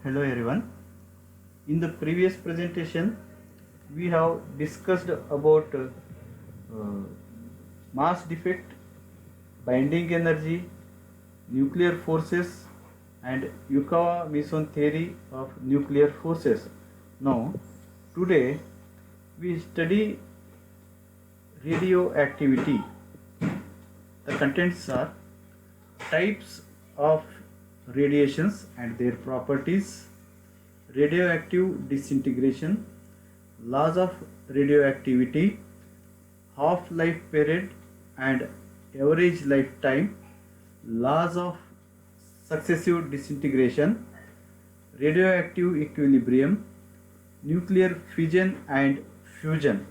Hello everyone. In the previous presentation, we have discussed about mass defect, binding energy, nuclear forces, and Yukawa-Mason theory of nuclear forces. Now, today we study radioactivity. The contents are types of radiations and their properties, radioactive disintegration, laws of radioactivity, half-life period and average lifetime, laws of successive disintegration, radioactive equilibrium, nuclear fission and fusion.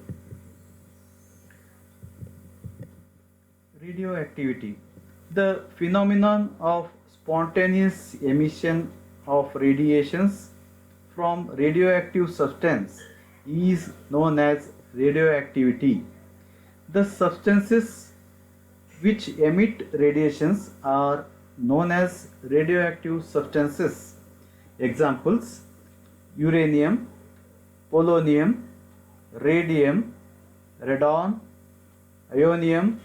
Radioactivity. The phenomenon of spontaneous emission of radiations from radioactive substance is known as radioactivity. The substances which emit radiations are known as radioactive substances. Examples: uranium, polonium, radium, radon, ionium,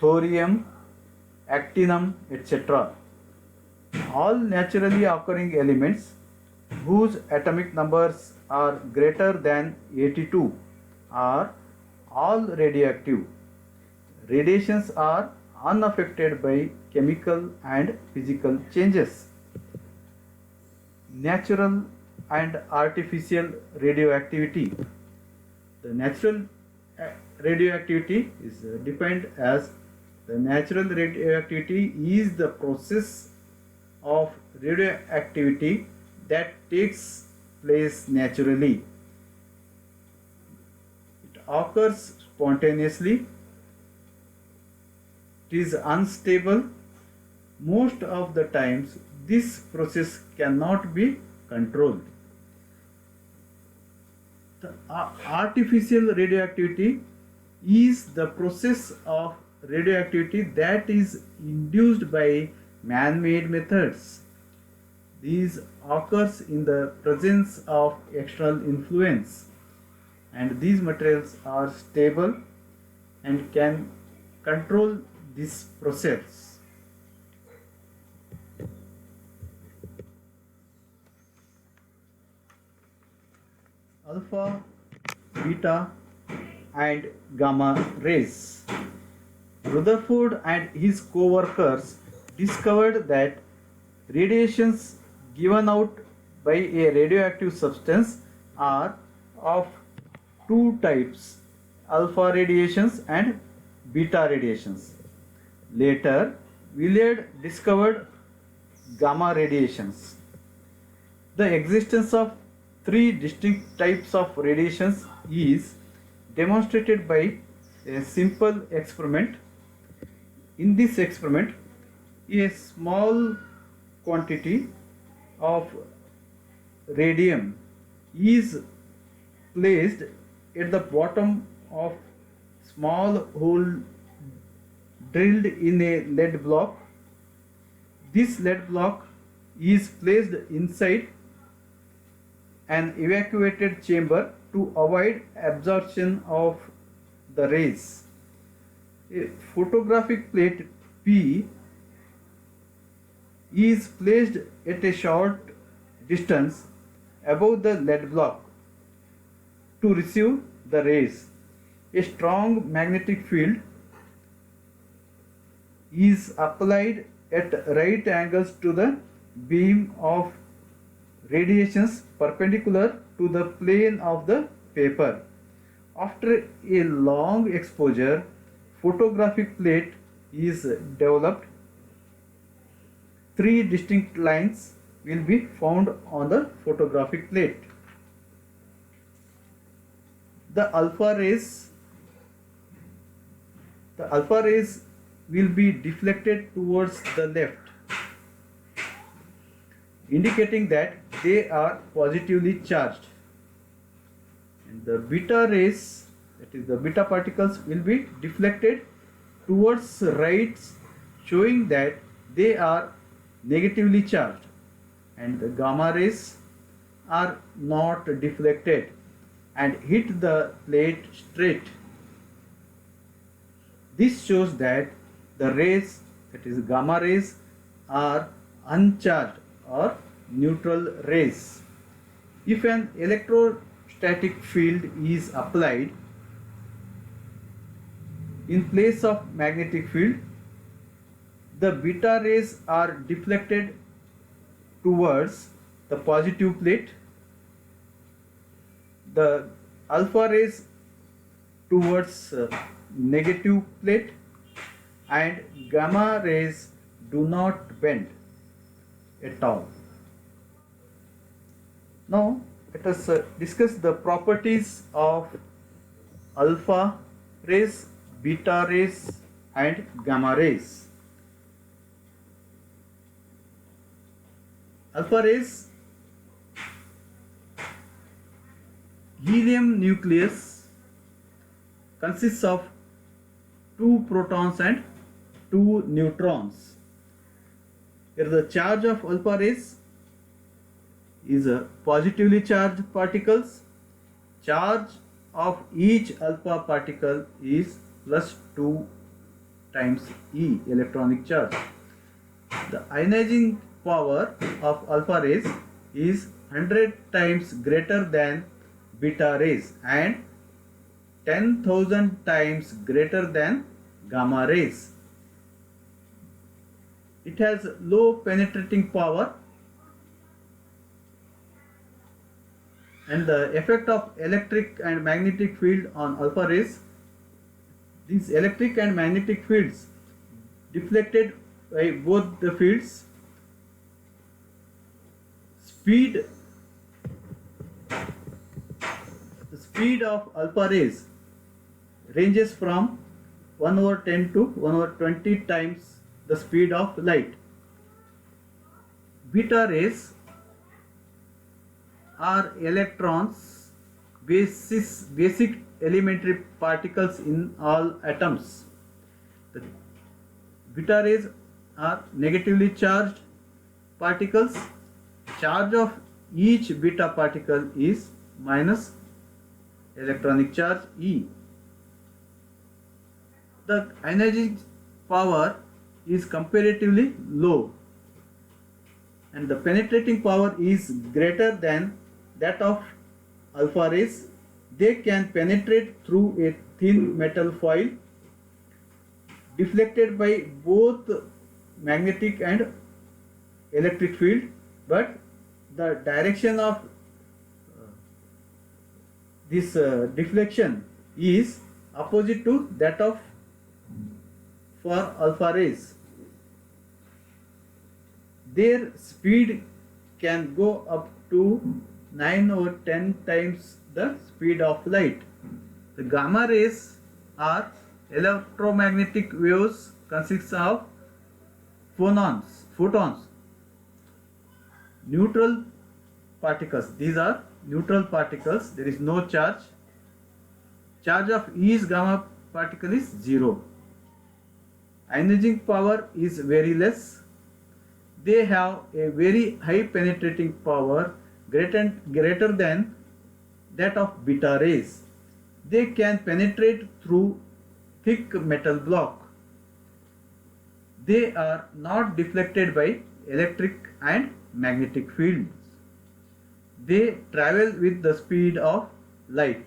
thorium, actinium, etc. All naturally occurring elements whose atomic numbers are greater than 82 are all radioactive. Radiations are unaffected by chemical and physical changes. Natural and artificial radioactivity. The natural radioactivity is defined as the natural radioactivity is the process of radioactivity that takes place naturally. It occurs spontaneously. It is unstable. Most of the times this process cannot be controlled. The artificial radioactivity is the process of radioactivity that is induced by man-made methods. These occurs in the presence of external influence, and these materials are stable and can control this process. Alpha, beta and gamma rays. Rutherford and his co-workers discovered that radiations given out by a radioactive substance are of two types: alpha radiations and beta radiations. Later, Willard discovered gamma radiations. The existence of three distinct types of radiations is demonstrated by a simple experiment. In this experiment, a small quantity of radium is placed at the bottom of small hole drilled in a lead block. This lead block is placed inside an evacuated chamber to avoid absorption of the rays. A photographic plate P is placed at a short distance above the lead block to receive the rays. A strong magnetic field is applied at right angles to the beam of radiations perpendicular to the plane of the paper. After a long exposure, photographic plate is developed. Three distinct lines will be found on the photographic plate. The alpha rays will be deflected towards the left, indicating that they are positively charged. And the beta rays, that is the beta particles, will be deflected towards right, showing that they are negatively charged. and the gamma rays are not deflected and hit the plate straight. This shows that the rays, that is gamma rays, are uncharged or neutral rays. If an electrostatic field is applied in place of magnetic field, the beta rays are deflected towards the positive plate, the alpha rays towards negative plate, and gamma rays do not bend at all. Now let us discuss the properties of alpha rays, beta rays and gamma rays. Alpha rays, helium nucleus consists of 2 protons and 2 neutrons. Here the charge of alpha rays is positively charged particles. Charge of each alpha particle is plus 2 times E, electronic charge. The ionizing power of alpha rays is 100 times greater than beta rays and 10,000 times greater than gamma rays. It has low penetrating power, and the effect of electric and magnetic field on alpha rays, these electric and magnetic fields deflected by both the fields. The speed of alpha rays ranges from 1 over 10 to 1 over 20 times the speed of light. Beta rays are electrons, basic elementary particles in all atoms. The beta rays are negatively charged particles. Charge of each beta particle is minus electronic charge E. The ionizing power is comparatively low and the penetrating power is greater than that of alpha rays. They can penetrate through a thin metal foil deflected by both magnetic and electric field, but the direction of this deflection is opposite to that of for alpha rays. Their speed can go up to 9 over 10 times the speed of light. The gamma rays are electromagnetic waves consist of photons, neutral particles. These are neutral particles. There is no charge. Charge of each gamma particle is 0. Ionizing power is very less. They have a very high penetrating power, greater than that of beta rays. They can penetrate through thick metal block. They are not deflected by electric and magnetic fields. They travel with the speed of light.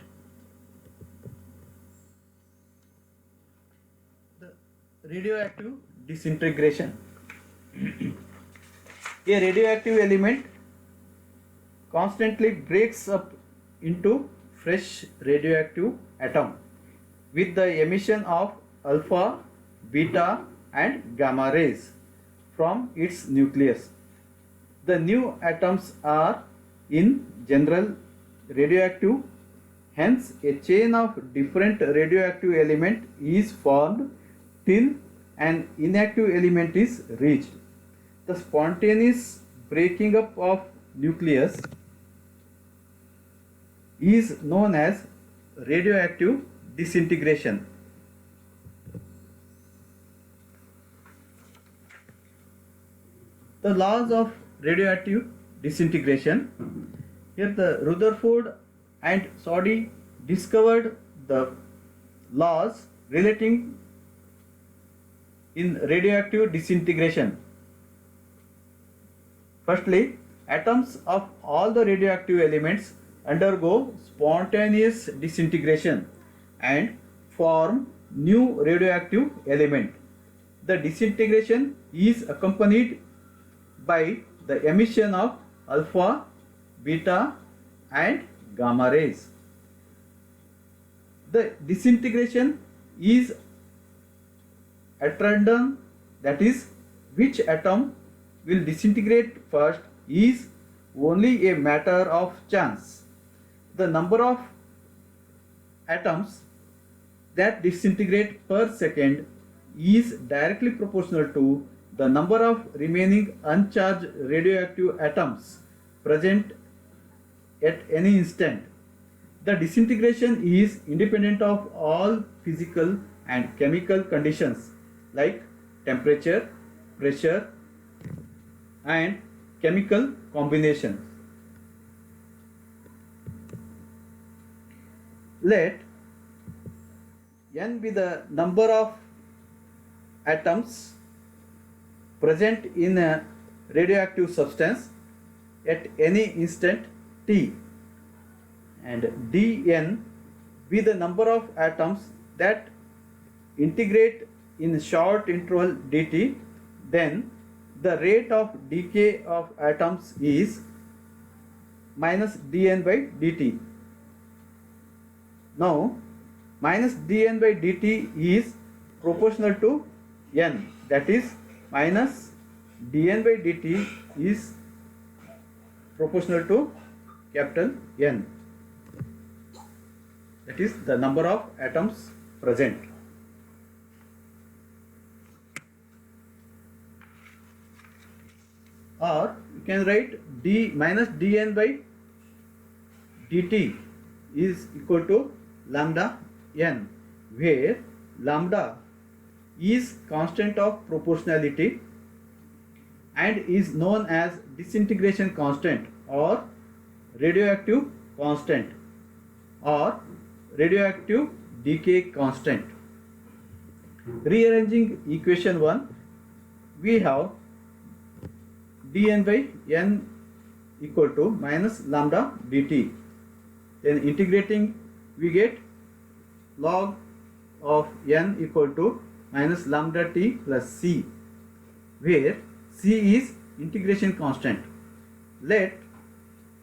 The radioactive disintegration. A radioactive element constantly breaks up into fresh radioactive atom with the emission of alpha, beta and gamma rays from its nucleus. The new atoms are in general radioactive, hence a chain of different radioactive element is formed till an inactive element is reached. The spontaneous breaking up of nucleus is known as radioactive disintegration. The laws of radioactive disintegration. Here the Rutherford and Soddy discovered the laws relating in radioactive disintegration. Firstly, atoms of all the radioactive elements undergo spontaneous disintegration and form new radioactive element. The disintegration is accompanied by the emission of alpha, beta and gamma rays. The disintegration is at random, that is, which atom will disintegrate first is only a matter of chance. The number of atoms that disintegrate per second is directly proportional to the number of remaining uncharged radioactive atoms present at any instant. The disintegration is independent of all physical and chemical conditions like temperature, pressure and chemical combinations. Let n be the number of atoms present in a radioactive substance at any instant t, and dn be the number of atoms that integrate in short interval dt. Then the rate of decay of atoms is minus dn by dt. Now minus dn by dt is proportional to n, that is minus dn by dt is proportional to capital N, that is the number of atoms present. Or you can write d minus dn by dt is equal to lambda n, where lambda is constant of proportionality and is known as disintegration constant or radioactive constant or radioactive decay constant. Rearranging equation 1, we have dn by n equal to minus lambda dt. Then integrating, we get log of n equal to minus lambda t plus c, where c is integration constant. Let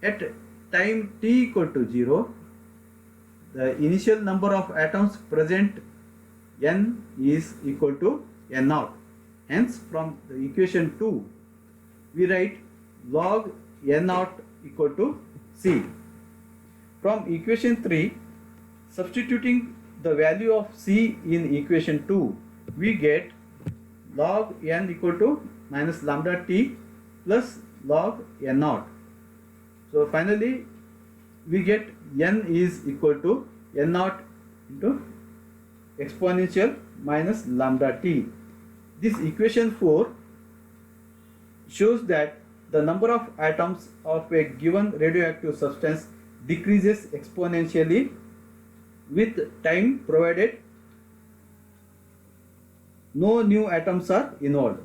at time t equal to 0, the initial number of atoms present n is equal to n naught. Hence from the equation 2, we write log n naught equal to c. From equation 3, substituting the value of c in equation 2, we get log n equal to minus lambda t plus log n naught. So finally we get n is equal to n naught into exponential minus lambda t. This equation 4 shows that the number of atoms of a given radioactive substance decreases exponentially with time, provided no new atoms are involved.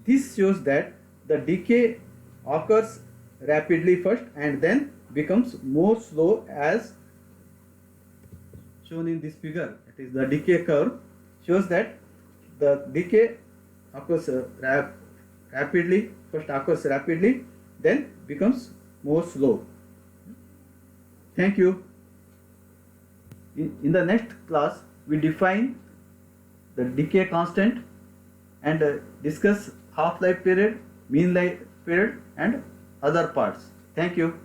This shows that the decay occurs rapidly first and then becomes more slow, as shown in this figure. That is, the decay curve shows that the decay occurs rapidly, first occurs rapidly, then becomes more slow. Thank you. In the next class, we define the decay constant and discuss half-life period, mean life period and other parts. Thank you.